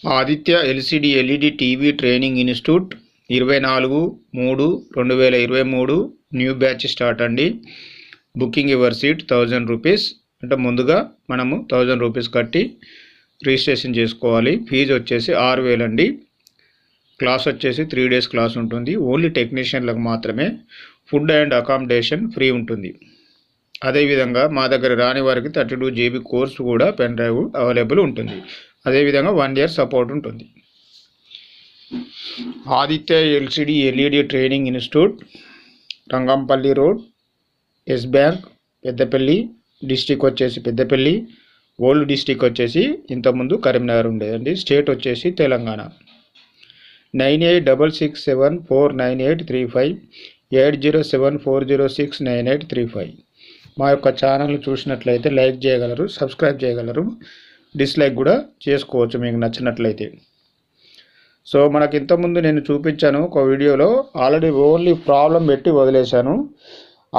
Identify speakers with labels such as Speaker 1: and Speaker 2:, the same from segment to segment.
Speaker 1: Aditya LCD LED TV training institute 24/3/2023 new batch start అండి. Booking your seat 1000 rupees. అంటే ముందుగా మనము 1000 రూపీస్ కట్టి రిజిస్ట్రేషన్ చేసుకోవాలి. ఫీజు వచ్చేసి 6000 అండి. క్లాస్ వచ్చేసి 3 days క్లాస్ ఉంటుంది. ఓన్లీ టెక్నీషియన్లకు మాత్రమే. ఫుడ్ అండ్ అకామిడేషన్ ఫ్రీ ఉంటుంది. అదేవిధంగా మా దగ్గర రాని వారికి 32 GB కోర్సు కూడా పెన్ డ్రైవ్ అవైలబుల్ ఉంటుంది. అదేవిధంగా 1 year సపోర్ట్ ఉంటుంది. Aditya LCD LED training institute, Rangampalli road, Yes Bank, Peddapalli. District వచ్చేసి పెద్దపల్లి. ఓల్డ్ డిస్టిక్ వచ్చేసి ఇంతకుముందు కరీంనగర్ ఉండేదండి. స్టేట్ వచ్చేసి తెలంగాణ. 9866749835 8074069835. మా యొక్క ఛానల్ చూసినట్లయితే లైక్ చేయగలరు, సబ్స్క్రైబ్ చేయగలరు, డిస్లైక్ కూడా చేసుకోవచ్చు మీకు నచ్చినట్లయితే. సో మనకి ఇంతకుముందు నేను చూపించాను ఒక వీడియోలో, ఆల్రెడీ ఓన్లీ ప్రాబ్లం పెట్టి వదిలేశాను.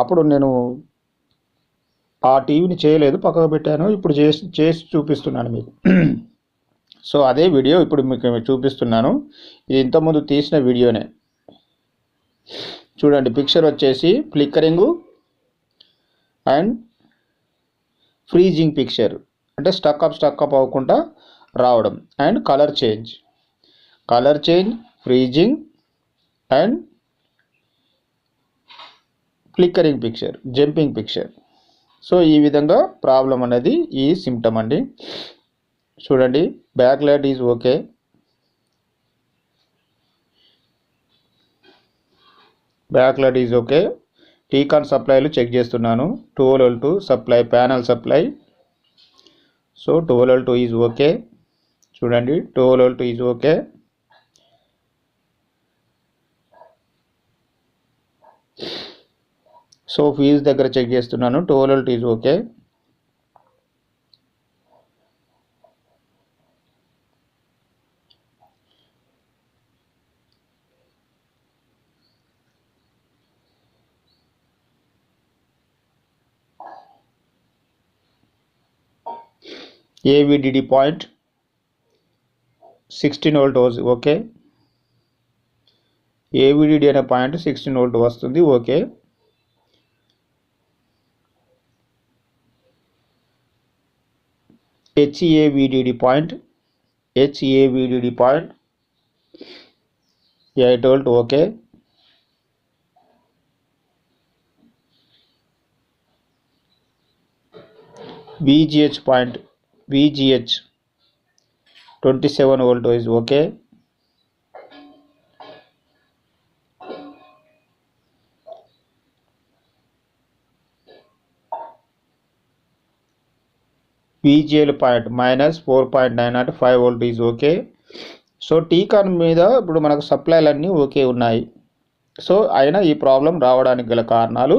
Speaker 1: అప్పుడు నేను ఆ టీవీని చేయలేదు, పక్కకు పెట్టాను. ఇప్పుడు చేసి చూపిస్తున్నాను మీకు. సో అదే వీడియో ఇప్పుడు మీకు చూపిస్తున్నాను. ఇది ఇంతకుముందు తీసిన వీడియోనే. చూడండి, పిక్చర్ వచ్చేసి ఫ్లిక్కరింగ్ అండ్ ఫ్రీజింగ్ పిక్చర్, అంటే స్టక్అప్ అవ్వకుండా రావడం, and colour change, freezing and flickering picture, jumping picture. So ఈ విధంగా ప్రాబ్లం అనేది ఈ సిమ్టమ్ అండి. చూడండి, back light is okay, T con సప్లైలు చెక్ చేస్తున్నాను. 12L2 supply, panel supply. So 12L2 is okay. చూడండి, 12L2 is okay. So fuse దగ్గర చెక్ చేస్తున్నాను. 12L2 is okay. AVDD point 16 volt okay. AVDD అనే పాయింట్ 16 volt వస్తుంది, okay. HAVDD point 8 volt okay. VGH point 27 volt is okay. VGL point -4.905 volt is okay. So T con మీద ఇప్పుడు మనకు సప్లైలు అన్నీ okay ఉన్నాయి. So అయినా ఈ ప్రాబ్లం రావడానికి గల కారణాలు,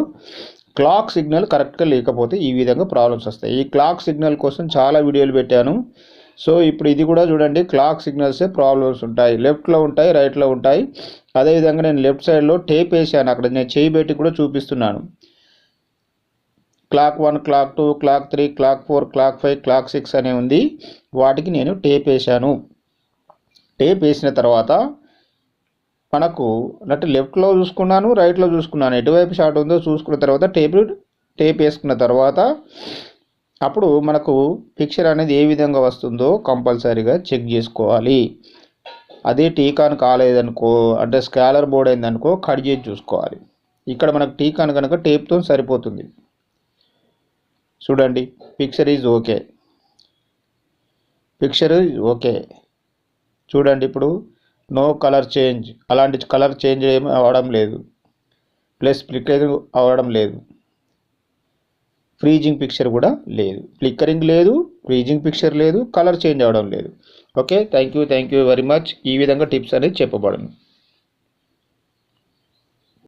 Speaker 1: క్లాక్ సిగ్నల్ కరెక్ట్గా లేకపోతే ఈ విధంగా ప్రాబ్లమ్స్ వస్తాయి. ఈ క్లాక్ సిగ్నల్ కోసం చాలా వీడియోలు పెట్టాను. సో ఇప్పుడు ఇది కూడా చూడండి, క్లాక్ సిగ్నల్సే ప్రాబ్లమ్స్ ఉంటాయి. లెఫ్ట్లో ఉంటాయి, రైట్లో ఉంటాయి. అదేవిధంగా నేను లెఫ్ట్ సైడ్లో టేప్ వేసాను, అక్కడ నేను చేయి పెట్టి కూడా చూపిస్తున్నాను. Clock 1, clock 2, clock 3, clock 4, clock 5, clock 6 అనే ఉంది. వాటికి నేను టేప్ వేసాను. టేప్ వేసిన తర్వాత మనకు అంటే లెఫ్ట్లో చూసుకున్నాను, రైట్లో చూసుకున్నాను, ఎటువైపు షార్ట్ ఉందో చూసుకున్న తర్వాత టేప్ వేసుకున్న తర్వాత అప్పుడు మనకు పిక్చర్ అనేది ఏ విధంగా వస్తుందో కంపల్సరీగా చెక్ చేసుకోవాలి. అదే టీకాన్ కాలేదనుకో, అంటే స్కాలర్ బోర్డ్ అయిందనుకో, కట్ చేసి చూసుకోవాలి. ఇక్కడ మనకు టీకాన్ కనుక టేప్తో సరిపోతుంది. చూడండి, పిక్చర్ ఈజ్ ఓకే. చూడండి, ఇప్పుడు నో కలర్ చేంజ్, అలాంటి కలర్ చేంజ్ ఏమి అవ్వడం లేదు, ప్లస్ ఫ్లిక్కరింగ్ అవ్వడం లేదు, ఫ్రీజింగ్ పిక్చర్ కూడా లేదు. ఫ్లిక్కరింగ్ లేదు, ఫ్రీజింగ్ పిక్చర్ లేదు, కలర్ చేంజ్ అవ్వడం లేదు. Okay, thank you very much. ఈ విధంగా టిప్స్ అనేది చెప్పబడును.